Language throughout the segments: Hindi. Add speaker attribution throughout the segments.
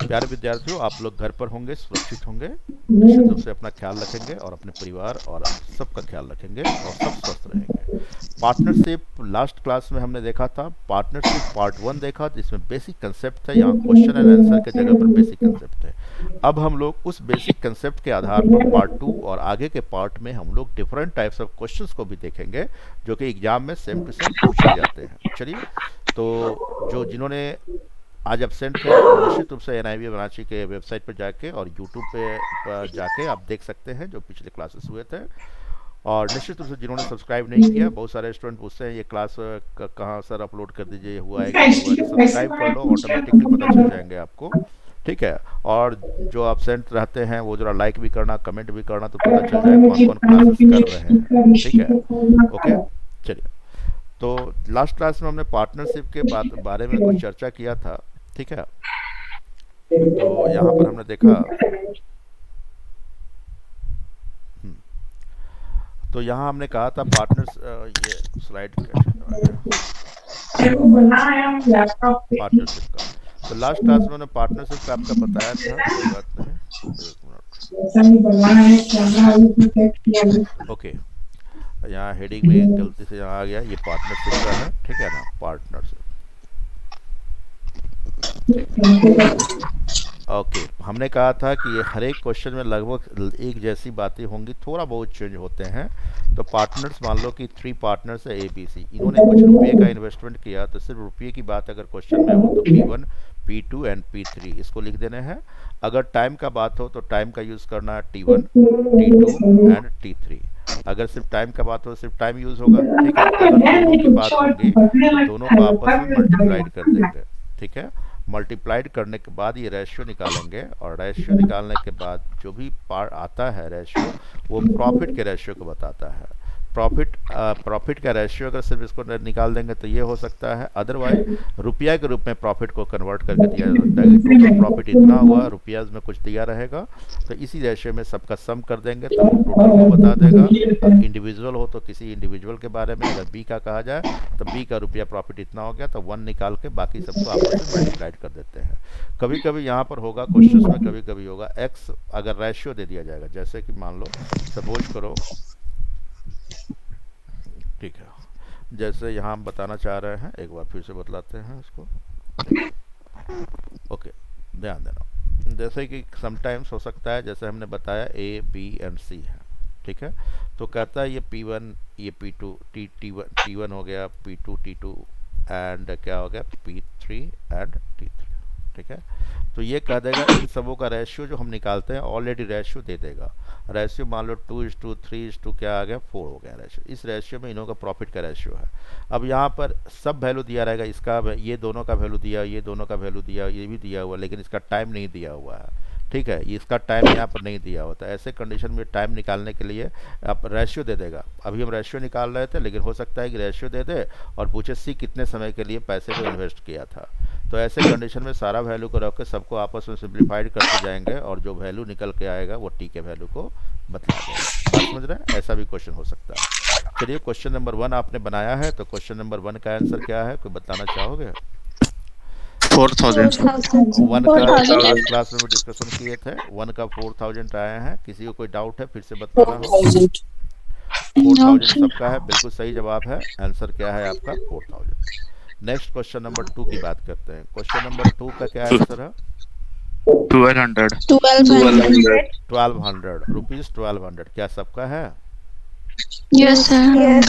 Speaker 1: प्यारे विद्यार्थियों, आप लोग घर पर होंगे, सुरक्षित होंगे, निश्चित रूप से अपना ख्याल रखेंगे और अपने परिवार और सबका ख्याल रखेंगे और सब स्वस्थ रहेंगे। पार्टनरशिप लास्ट क्लास में हमने देखा था, पार्टनरशिप पार्ट 1 देखा जिसमें बेसिक कंसेप्ट था, यहाँ क्वेश्चन एंड आंसर के जगह पर बेसिक कंसेप्ट है। अब हम लोग उस बेसिक कंसेप्ट के आधार पर पार्ट 2 और आगे के पार्ट में हम लोग डिफरेंट टाइप्स ऑफ क्वेश्चंस को भी देखेंगे जो कि एग्जाम में सेम टू सेम पूछे जाते हैं। चलिए, तो जो जिन्होंने आज एबसेंट थे वो निश्चित रूप से एनआईवी बनारसी के वेबसाइट पर जाके और यूट्यूब पे जाके आप देख सकते हैं जो पिछले क्लासेस हुए थे। और निश्चित रूप से जिन्होंने सब्सक्राइब नहीं किया, बहुत सारे स्टूडेंट पूछते हैं ये क्लास कहाँ सर अपलोड कर दीजिए, हुआ है कि नहीं हुआ है, तो सब्सक्राइब कर लो, ऑटोमेटिकली पता चल जाएंगे आपको। ठीक है। और जो एबसेंट रहते हैं वो जरा लाइक भी करना, कमेंट भी करना, तो पता चल जाए कौन कौन क्लासेस कर रहे हैं। ठीक है, ओके। चलिए, तो लास्ट क्लास में हमने पार्टनरशिप के बारे में कुछ चर्चा किया था। ठीक है, तो यहाँ पर हमने देखा, तो यहाँ हमने कहा था पार्टनर्स, ये स्लाइड कैसे आ गया पार्टनरशिप का। तो लास्ट क्लास में मैंने पार्टनरशिप का आपका बताया था, कोई बात नहीं, एक मिनट। ओके, यहाँ हेडिंग में गलती से यहाँ आ गया, ये पार्टनरशिप का है, ठीक है ना, पार्टनरशिप। ओके, हमने कहा था कि ये हर एक क्वेश्चन में लगभग एक जैसी बातें होंगी, थोड़ा बहुत चेंज होते हैं। तो पार्टनर्स, मान लो कि 3 पार्टनर्स है ABC, इन्होंने कुछ रुपये का इन्वेस्टमेंट किया, तो सिर्फ रुपये की बात अगर क्वेश्चन में हो तो P1, P2 एंड P3 इसको लिख देने हैं। अगर टाइम का बात हो तो टाइम का यूज़ करना है T1, T2 एंड T3। अगर सिर्फ टाइम का बात हो सिर्फ टाइम यूज़ होगा। ठीक है, अगर दोनों की बात होगी तो दोनों को आपस में मल्टीप्लाइड कर देंगे। ठीक है, मल्टीप्लाइड करने के बाद ये रेशियो निकालेंगे और रेशियो निकालने के बाद जो भी पार्ट आता है रेशियो, वो प्रॉफिट के रेशियो को बताता है। प्रॉफिट का रेशियो अगर सिर्फ इसको निकाल देंगे तो ये हो सकता है, अदरवाइज रुपया के रूप में प्रॉफिट को कन्वर्ट करके दिया जा सकता है। टोटल प्रॉफिट इतना हुआ, रुपया में कुछ दिया रहेगा, तो इसी रेशियो में सबका सम कर देंगे तो वो टोटल को बता देगा। अब इंडिविजुअल हो तो किसी इंडिविजुअल के बारे में, अगर बी का कहा जाए तो बी का रुपया प्रॉफिट इतना हो गया, तो 1 निकाल के बाकी सबको आपस में मल्टीप्लाइड कर देते हैं। कभी कभी यहाँ पर होगा क्वेश्चंस में, कभी कभी होगा एक्स, अगर रेशियो दे दिया जाएगा, जैसे कि मान लो सपोज करो, ठीक है, जैसे यहाँ हम बताना चाह रहे हैं, एक बार फिर से बतलाते हैं इसको। ओके, ध्यान देना, जैसे कि समटाइम्स हो सकता है, जैसे हमने बताया A, B एंड C है। ठीक है, तो कहता है ये P1, ये P2, T1 हो गया, P2 T2 एंड क्या हो गया P3 एंड T3। ठीक है, तो ये कह देगा इन सबों का रेशियो जो हम निकालते हैं ऑलरेडी रेशियो दे देगा। रेशियो मान लो 2:3 क्या आ गया 4 हो गया रेशियो। इस रेशियो में इन्हों का प्रॉफिट का रेशियो है। अब यहाँ पर सब वैल्यू दिया रहेगा, इसका ये दोनों का वैल्यू दिया, ये दोनों का वैल्यू दिया, ये भी दिया हुआ, लेकिन इसका टाइम नहीं दिया हुआ है। ठीक है, इसका टाइम यहाँ पर नहीं दिया होता। ऐसे कंडीशन में टाइम निकालने के लिए आप रेशियो दे देगा। अभी हम रेशियो निकाल रहे थे, लेकिन हो सकता है कि रेशियो दे दे और पूछे सी कितने समय के लिए पैसे को इन्वेस्ट किया था। तो ऐसे कंडीशन में सारा वैल्यू को रख के सबको आपस में सिंप्लीफाइड करते जाएंगे और जो वैल्यू निकल के आएगा वो टी के वैल्यू को बतला देगा। बात समझ रहे हैं? ऐसा भी क्वेश्चन हो सकता है। चलिए, क्वेश्चन नंबर 1 आपने बनाया है, तो क्वेश्चन नंबर 1 का आंसर क्या है, कोई बताना चाहोगे?
Speaker 2: 4000।
Speaker 1: 1 का लास्ट क्लास में भी डिस्कशन किए थे, 1 का 4000 आया है। किसी को कोई डाउट है फिर से बताना हो। 4000 सबका है, बिल्कुल सही जवाब है। आंसर क्या है आपका 4000। नेक्स्ट क्वेश्चन नंबर 2 की बात करते हैं। क्वेश्चन नंबर 2 का क्या आंसर है?
Speaker 2: 1200।
Speaker 1: 1200 रुपीज, 1200 क्या सबका है?
Speaker 3: Yes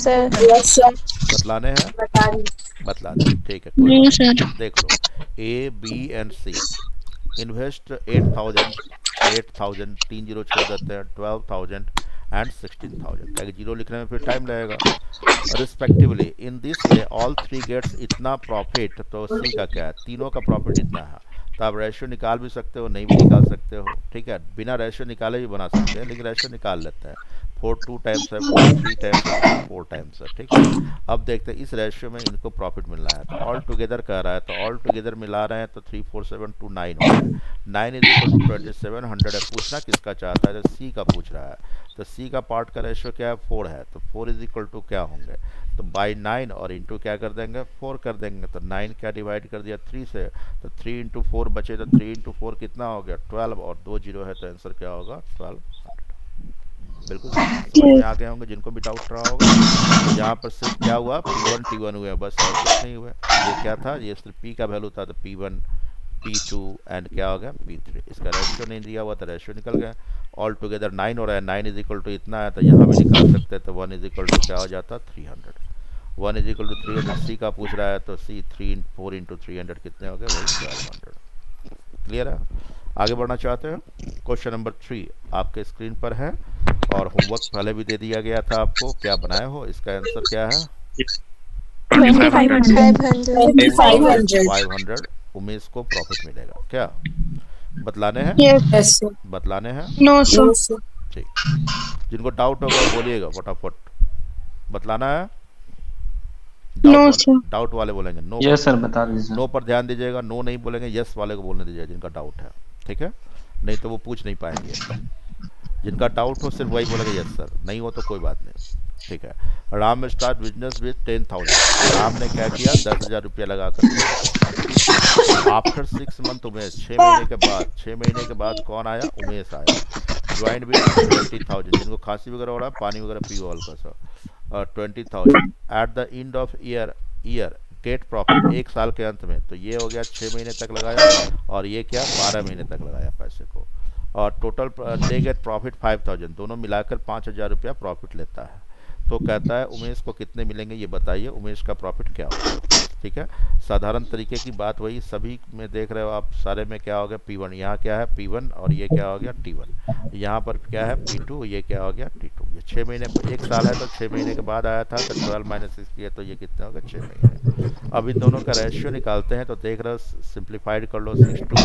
Speaker 3: sir.
Speaker 1: बतलाने हैं, बतला दें, ठीक है, कोई बात नहीं। देख लो, A, B and C invest 8000, 8000 3 zero छोड़ देते हैं, 12000 एंड 16000, क्या जीरो लिखने में फिर टाइम लगेगा। Respectively in this way all 3 gets इतना प्रॉफिट, तो C का क्या है, तीनों का प्रॉफिट इतना है। तो आप रेशियो निकाल भी सकते हो, नहीं भी निकाल सकते हो। ठीक है, बिना रेशियो निकाले भी बना सकते हैं, लेकिन रेशियो निकाल लेते हैं। 4 2 टाइम्स है, 4 3 टाइम्स है, 3 4 टाइम्स है। ठीक है, अब देखते हैं इस रेशियो में इनको प्रॉफिट मिल रहा है, तो ऑल टुगेदर कह रहा है, तो ऑल टुगेदर मिला रहे हैं तो 3 4 7 2 9 हो गया। 9 = 2700 है। पूछना किसका चाहता है, तो C का पूछ रहा है। तो सी का पार्ट का रेशियो क्या है, 4 है, तो 4 इज इक्वल टू क्या होंगे, तो बाई 9 और इंटू क्या कर देंगे, 4 कर देंगे। तो 9 क्या डिवाइड कर दिया 3 से, तो 3 इंटू 4 बचे, तो 3 इंटू 4 कितना हो गया 12, और 2 जीरो है तो आंसर क्या होगा 1200। बिल्कुल समझ में आ गए होंगे जिनको भी डाउट रहा होगा। तो यहाँ पर सिर्फ क्या हुआ, P1 T1 हुए बस, और कुछ नहीं हुआ। ये क्या था, ये सिर्फ P का वैल्यू था, तो P1 P2 एंड क्या हो गया P3। इसका रेशियो नहीं दिया हुआ तो रेशियो निकल गया। ऑल टुगेदर 9 हो रहा है, 9 इज इक्वल टू इतना है, तो यहाँ भी निकाल सकते हैं। तो 1 इज इक्वल टू क्या हो जाता 300। 1 इज इक्वल टू 300, सी का पूछ रहा है, तो सी 4 इंटू 300 कितने हो गए, वही 1200। क्लियर है। आगे बढ़ना चाहते हैं, क्वेश्चन नंबर 3 आपके स्क्रीन पर है, और होमवर्क पहले भी दे दिया गया था आपको, क्या बनाए हो, इसका आंसर क्या है
Speaker 3: 2500.
Speaker 1: 500। उमेश को प्रॉफिट मिलेगा क्या, बतलाने हैं,
Speaker 3: Yes.
Speaker 1: बतलाने हैं।
Speaker 3: No, sir.
Speaker 1: ठीक, जिनको डाउट होगा वो बोलिएगा फटाफट, बतलाना है।
Speaker 3: No, sir.
Speaker 1: डाउट वाले बोलेंगे नो
Speaker 4: यस सर बता दीजिए।
Speaker 1: नो पर ध्यान दीजिएगा, नो नहीं बोलेंगे, यस वाले को बोलने दीजिएगा जिनका डाउट है, ठीक है, नहीं तो वो पूछ नहीं पाएंगे। जिनका डाउट हो सिर्फ वही बोलेगा यस सर, नहीं हो तो कोई बात नहीं, ठीक है। Ram start business with 10,000। Ram ने क्या किया, 10,000 रुपया लगा कर। आफ्टर 6 मंथ उमेश, 6 महीने के बाद, 6 महीने के बाद कौन आया, उमेश आया। ज्वाइन विद 20,000, जिनको खांसी वगैरह हो रहा है पानी वगैरह पियो हल्का सा, 20,000 eight the end of year gate profit, 1 साल के अंत में। तो ये हो गया 6 महीने तक लगाया, और ये क्या 12 महीने तक लगाया पैसे को, और टोटल दे गेट प्रॉफिट 5,000, दोनों मिलाकर 5,000 रुपया प्रॉफिट लेता है। तो कहता है उमेश को कितने मिलेंगे ये बताइए, उमेश का प्रॉफिट क्या होगा, ठीक है। साधारण तरीके की बात वही सभी में देख रहे हो आप, सारे में क्या हो गया P1, यहाँ क्या है P1, और ये क्या हो गया T1, यहाँ पर क्या है P2, ये क्या हो गया T2। ये 6 महीने, 1 साल है तो 6 महीने के बाद आया था, तो 12 माइनस 6 किया तो ये कितना होगा 6 महीने। अब इन दोनों का रेशियो निकालते हैं, तो देख रहे हो सिंप्लीफाइड कर लो, 6 टू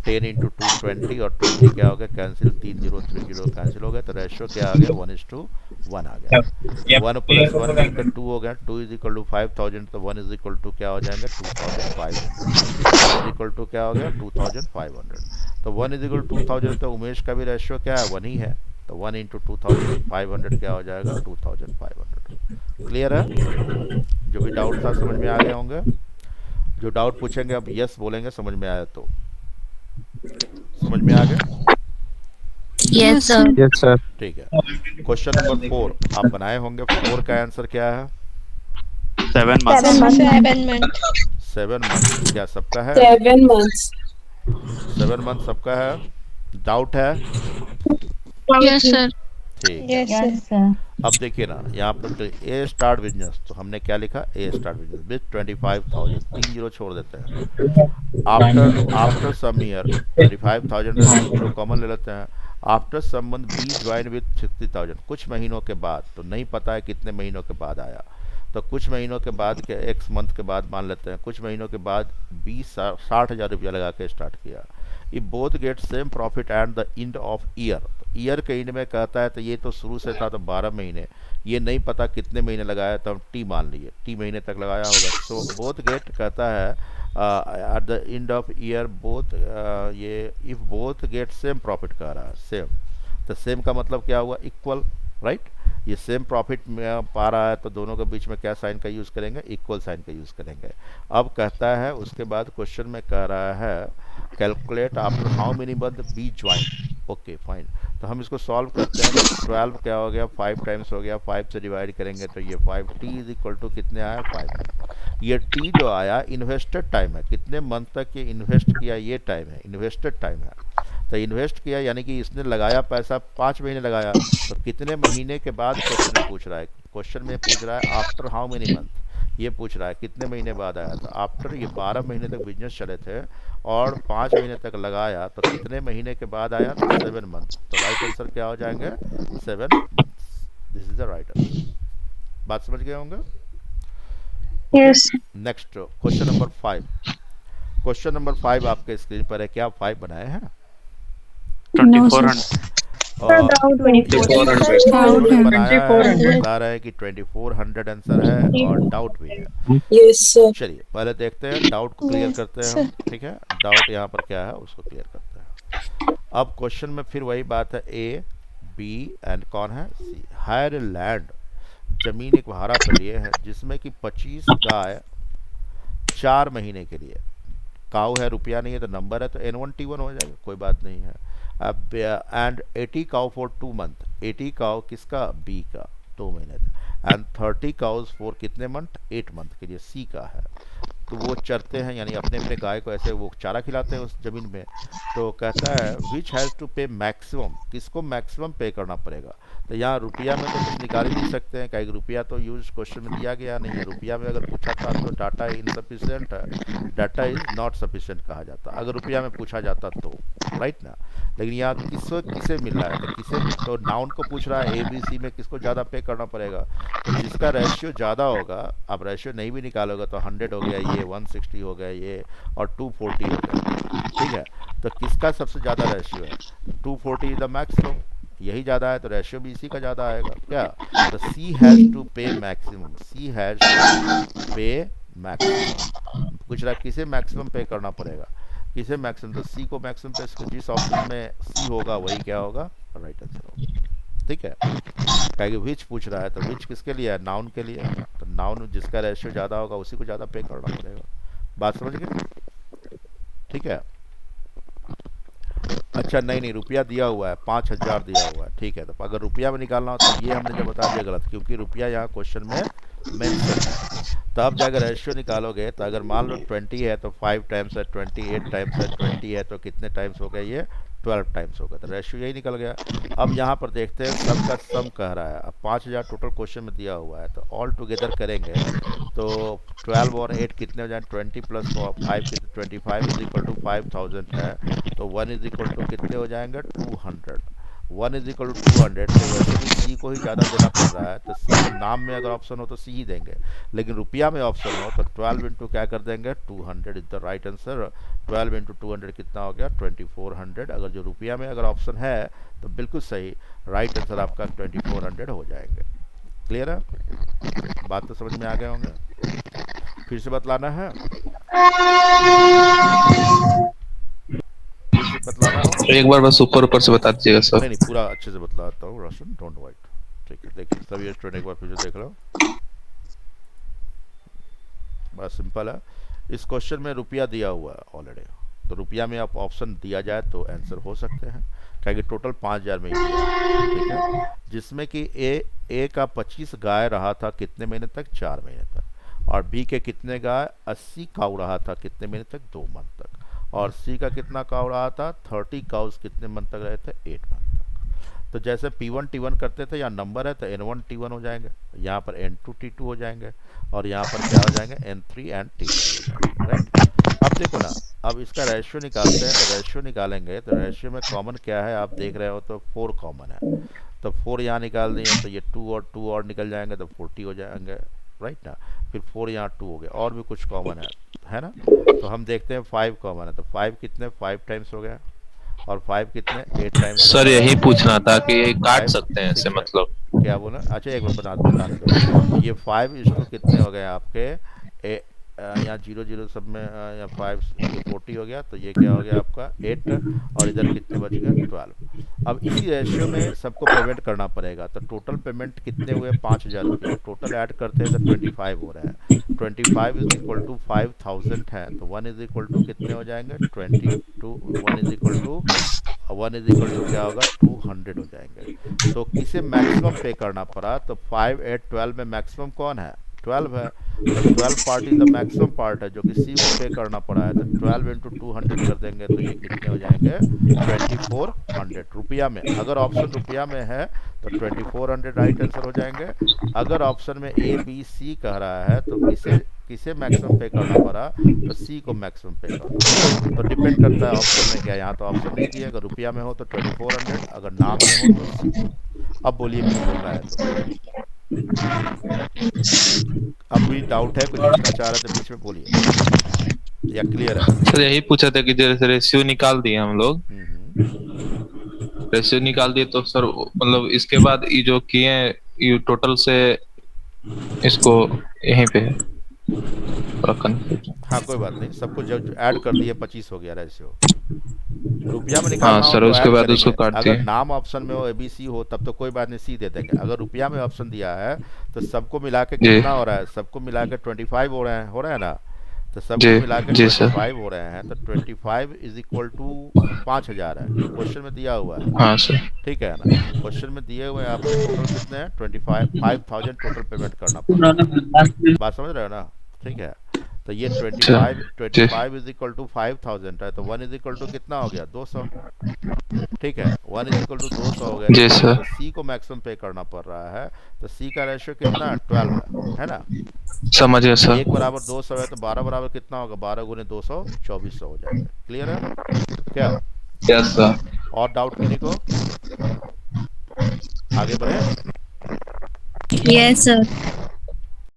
Speaker 1: 10 इंटू 2 20, और 20 क्या हो गया कैंसिल, 30 कैंसिल हो गया, तो रेशियो क्या आ गया 1:1 आ गया। 1 प्लस 1 मिलकर 2 हो गया, 2 इज इक्वल टू 5,000, तो 1 इज इक्वल टू क्या हो जाएंगे 2,500। 1 इज इक्वल टू क्या हो गया 2,500। तो 1 इज इक्वल 2,000, तो उमेश का भी रेशियो क्या है 1 ही है, तो 1 इंटू 2,500 क्या हो जाएगा 2,500। क्लियर है, जो भी डाउट था समझ में आ गए होंगे। जो डाउट पूछेंगे अब यस बोलेंगे, समझ में आया तो, समझ में आ गया।
Speaker 3: Yes, sir.
Speaker 4: Yes sir.
Speaker 1: ठीक है, क्वेश्चन नंबर 4 आप बनाए होंगे। 4 का आंसर क्या है,
Speaker 2: 7 months.
Speaker 3: 7 months.
Speaker 1: 7 मंथ, क्या सबका है
Speaker 3: 7 months.
Speaker 1: 7 मंथ सबका है, डाउट है।
Speaker 3: Yes, sir.
Speaker 1: ठीक है,
Speaker 3: Yes, sir.
Speaker 1: अब देखिए ना यहाँ पर ए स्टार्ट बिजनेस, तो हमने क्या लिखा A start business with 25,000, 3 zero छोड़ देते हैं। After some year 25,000 zero common ले लेते हैं। After some month B join with 60,000, कुछ महीनों के बाद, तो नहीं पता है कितने महीनों के बाद आया, तो कुछ महीनों के बाद के एक्स मंथ के बाद मान लेते हैं, कुछ महीनों के बाद 60,000 रुपया लगा के स्टार्ट किया। If both get same profit eight the end of year, year के एंड में कहता है, तो ये तो शुरू से था तो 12 महीने, ये नहीं पता कितने महीने लगाया, तो हम टी मान लिए, टी महीने तक लगाया होगा। सो बोथ गेट कहता है at the end of year both, ये if both get same profit कह रहा है, सेम, तो सेम का मतलब क्या हुआ इक्वल, राइट। ये सेम प्रॉफिट में पा रहा है, तो दोनों के बीच में क्या साइन का यूज़ करेंगे, इक्वल साइन का यूज़ करेंगे। अब कहता है उसके बाद क्वेश्चन में कह रहा है calculate after how many month B join, okay fine. तो हम इसको सॉल्व करते हैं, 12 क्या हो गया 5 टाइम्स हो गया, 5 से डिवाइड करेंगे तो ये 5, टी इज इक्वल टू कितने आया 5। ये टी जो आया इन्वेस्टेड टाइम है, कितने मंथ तक ये इन्वेस्ट किया ये टाइम है, इन्वेस्टेड टाइम है। तो इन्वेस्ट किया यानी कि इसने लगाया पैसा 5 महीने लगाया, तो कितने महीने के बाद क्वेश्चन में पूछ रहा है, क्वेश्चन में पूछ रहा है आफ्टर हाउ मेनी मंथ, ये पूछ रहा है कितने महीने बाद आया था। आफ्टर ये 12 महीने तक बिजनेस चले थे और 5 महीने तक लगाया, तो कितने महीने के बाद आया, तो 7 मंथ। तो राइट आंसर क्या हो जाएंगे 7 months, this is the right answer. बात समझ गए होंगे।
Speaker 3: Yes.
Speaker 1: Next question number 5, question number 5 आपके स्क्रीन पर है, क्या आप 5 बनाए हैं।
Speaker 2: 2,400.
Speaker 1: और इन्होंने
Speaker 3: 2400.
Speaker 1: बनाया है, बता रहा है कि 2400 आंसर है और डाउट भी है।
Speaker 3: Yes, sir.
Speaker 1: चलिए पहले देखते हैं, डाउट को क्लियर करते हैं हम, ठीक है। डाउट यहाँ पर क्या है उसको क्लियर करते हैं। अब क्वेश्चन में फिर वही बात है, ए बी एंड कौन है सी। हायर लैंड, जमीन एक भाड़ा पे लिए है जिसमें कि 25 गाय 4 महीने के लिए। काऊ है, रुपया नहीं है तो नंबर है, तो N1T1 हो जाएगा, कोई बात नहीं है। अब and 80 cow for 2 month, 80 cow किसका बी का 2 महीने का, एंड 30 काउज फॉर कितने मंथ 8 मंथ के लिए सी का है। तो वो चरते हैं यानी अपने अपने गाय को ऐसे वो चारा खिलाते हैं उस ज़मीन में। तो कहता है विच हैज़ टू पे मैक्सिमम, किसको मैक्सिमम पे करना पड़ेगा। तो यहाँ रुपया में तो कुछ निकाल ही नहीं सकते हैं, कहीं रुपया तो यूज क्वेश्चन में दिया गया नहीं है। रुपया में अगर पूछा था तो डाटा इनसफिशिएंट है, डाटा इज नॉट सफिशिएंट कहा जाता अगर रुपया में पूछा जाता तो, राइट ना। लेकिन यहाँ किसको किसे मिल रहा है, तो किसे, तो नाउन को पूछ रहा है ABC में किसको ज़्यादा पे करना पड़ेगा। तो जिसका रेशियो ज़्यादा होगा, आप रेशियो नहीं भी निकालोगे तो 100 हो गया ये, 160 हो गया ये, और 240 हो गया, ठीक है। तो किसका सबसे ज़्यादा रेशियो है, तो 240 इज द मैक्सिमम, यही ज़्यादा है तो रेशियो भी इसी का ज़्यादा आएगा क्या। तो सी हैज़ टू पे मैक्सिमम, सी हैज़ टू पे मैक्सिमम, कुछ रहा किसे मैक्सिमम पे करना पड़ेगा, किसे मैक्सिमम, तो सी को मैक्सिमम पे, जिस ऑप्शन में सी होगा वही क्या होगा, राइट आंसर होगा, ठीक है। कहेंगे विच पूछ रहा है तो विच किसके लिए है, नाउन के लिए, तो नाउन जिसका रेशियो ज़्यादा होगा उसी को ज़्यादा पे करना पड़ेगा। बात समझ गए, ठीक है। अच्छा नहीं नहीं, रुपया दिया हुआ है, 5,000 दिया हुआ है, ठीक है। तो अगर रुपया में निकालना हो तो ये हमने जो बता दिया गलत, क्योंकि रुपया यहाँ क्वेश्चन में मेंशन है। तो अब जाकर रेशियो निकालोगे तो अगर मान लो 20 है तो 5 टाइम्स है 20, 8 टाइम्स है 20 है तो कितने टाइम्स हो गए, ये 12 टाइम्स हो गया, तो रेशियो यही निकल गया। अब यहाँ पर देखते हैं सम का सम कह रहा है। अब 5,000 टोटल क्वेश्चन में दिया हुआ है, तो ऑल टुगेदर करेंगे तो 12 और 8 कितने हो जाए, 20 प्लस 5 कितने, 25 इज इक्वल टू 5,000 है, तो 1 इज इक्वल टू कितने हो जाएंगे 200, 1 इज इक्वल टू 200। तो वैसे भी सी को ही ज़्यादा देना पड़ रहा है, तो सी को नाम में अगर ऑप्शन हो तो सी ही देंगे, लेकिन रुपया में ऑप्शन हो तो 12 इंटू क्या कर देंगे 200 is the right answer. 12 into 200 कितना हो गया 2400। अगर जो रुपया में अगर ऑप्शन है तो बिल्कुल सही, राइट आंसर आपका 2400 हो जाएंगे। क्लियर है, बात तो समझ में आ गए होंगे, फिर से बतलाना है, फिर से बतलाना हो,
Speaker 4: एक बार बस ऊपर ऊपर से बता दीजिएगा
Speaker 1: नहीं
Speaker 4: सर।
Speaker 1: नहीं पूरा अच्छे से बतलाता हूँ रोशन, डोंट वाइट, ठीक है। देखिए सभी स्टूडेंट एक बार फिर से देख लो, बड़ा सिंपल है। इस क्वेश्चन में रुपया दिया हुआ है ऑलरेडी, तो रुपया में आप ऑप्शन दिया जाए तो आंसर हो सकते हैं, क्या कि टोटल 5,000 में ही दिया है, ठीक है। जिसमें कि ए का 25 गाय रहा था कितने महीने तक, 4 महीने तक, और बी के कितने गाय 80 काऊ रहा था कितने महीने तक, 2 मंथ तक, और सी का कितना काऊ रहा था 30 काउस कितने मंथ तक रहे थे, 8 मंथ तक। तो जैसे P1 T1 करते थे, यहाँ नंबर है तो N1 T1 हो जाएंगे, यहाँ पर N2 T2 हो जाएंगे, और यहाँ पर क्या हो जाएंगे N3 एंड T3 हो जाएंगे, राइट। अब देखो ना, अब इसका रेशियो निकालते हैं, तो रेशियो निकालेंगे तो रेशियो में कॉमन क्या है आप देख रहे हो, तो 4 कॉमन है, तो 4 यहाँ निकाल दिए तो ये 2 और निकल जाएंगे तो 40 हो जाएंगे, राइट ना। फिर 4 यहाँ 2 हो गया, और भी कुछ कॉमन है ना। तो हम देखते हैं 5 कॉमन है, तो 5 कितने 5 टाइम्स हो गया, और 5 कितने 8 टाइम्स हो
Speaker 4: सर
Speaker 1: गया,
Speaker 4: यही पूछना था कि ये काट
Speaker 1: 5
Speaker 4: सकते हैं ऐसे
Speaker 1: 6 है,
Speaker 4: मतलब।
Speaker 1: क्या बोला, अच्छा एक बार बताने दो। तो ये 5 कितने हो गए आपके, यहाँ 0 0 सब में, यहाँ 5 ये 40 हो गया, तो ये क्या हो गया आपका 8, और इधर कितने बच गए 12। अब इसी रेशियो में सबको पेमेंट करना पड़ेगा, तो टोटल पेमेंट कितने हुए 5,000 रुपये, टोटल ऐड करते हैं तो 25 हो रहा है, 25 इज इक्वल टू 5,000 है, तो 1 इज इक्वल टू कितने हो जाएंगे 22, 1 is equal to 1 is equal to क्या होगा 200 हो जाएंगे। तो किसे मैक्सिमम पे करना पड़ा, तो 5 8 12 में मैक्सिमम कौन है 12 है, तो 12 part is the maximum part है जो कि सी को पे करना पड़ा है, तो 12 इंटू 200 कर देंगे तो ये कितने हो जाएंगे 2400 रुपया में। अगर ऑप्शन रुपया में है तो 2400 राइट आंसर हो जाएंगे। अगर ऑप्शन में ABC कह रहा है तो किसे किसे मैक्सिमम पे करना पड़ा, तो सी को मैक्सिमम पे करना पड़ा। तो डिपेंड करता है ऑप्शन में क्या, यहाँ तो ऑप्शन नहीं दिया, अगर रुपया में हो तो 2400, अगर नाम में हो तो सी। अब बोलिए कुछ बोलना है तो, अब कोई डाउट है, कुछ पूछना चाह रहे थे बीच में बोलिए, या क्लियर है।
Speaker 4: सर यही पूछा था कि जैसे रेशियो निकाल दिए हम लोग, रेशियो निकाल दिए तो सर मतलब इसके बाद ये जो किए ये टोटल से इसको यहीं पे है थोड़ा कंफ्यूजन।
Speaker 1: हाँ कोई बात नहीं, सबको जब ऐड कर दिए 25 हो गया रेशियो। रुपया में
Speaker 4: हाँ
Speaker 1: निकालना हो
Speaker 4: सर,
Speaker 1: तो
Speaker 4: उसके
Speaker 1: ऐड
Speaker 4: बाद उसको
Speaker 1: करेंगे।
Speaker 4: काट
Speaker 1: अगर
Speaker 4: दिए।
Speaker 1: नाम ऑप्शन में हो एबीसी हो तब तो कोई बात नहीं, सी दे देंगे। अगर रुपया में ऑप्शन दिया है तो सबको मिला के
Speaker 4: जी
Speaker 1: कितना हो रहा है, सबको मिला के 25 हो रहे हैं ना। तो सबको
Speaker 4: जी
Speaker 1: मिला के
Speaker 4: जी सर।
Speaker 1: 25 हो रहे हैं, तो 25 इज इक्वल टू 5,000 है, ये क्वेश्चन में दिया हुआ है।
Speaker 4: हाँ सर।
Speaker 1: ठीक है ना। क्वेश्चन में दिए हुए आपके टोटल कितने हैं, 25,000 टोटल पेमेंट करना पड़ रहा है। बात समझ रहे हो ना। ठीक है। तो ये
Speaker 4: अच्छा।
Speaker 1: 25
Speaker 4: जी
Speaker 1: 25 इज इक्वल टू 5,000 है, तो 1 इज इक्वल टू कितना हो गया, 200। ठीक है, 1 इज इक्वल टू 200 हो गया,
Speaker 4: जी सर।
Speaker 1: तो सी को मैक्सिमम पे करना पड़ रहा है। तो सी का रेशियो कितना है, 12 है ना।
Speaker 4: समझ गया सर।
Speaker 1: एक बराबर 200 है, तो 12 बराबर कितना होगा, 12 गुने 200 2400 हो जाएगा। क्लियर है क्या।
Speaker 4: Yes sir.
Speaker 1: और डाउट किन्हीं को, आगे बढ़े।
Speaker 3: Yes, sir.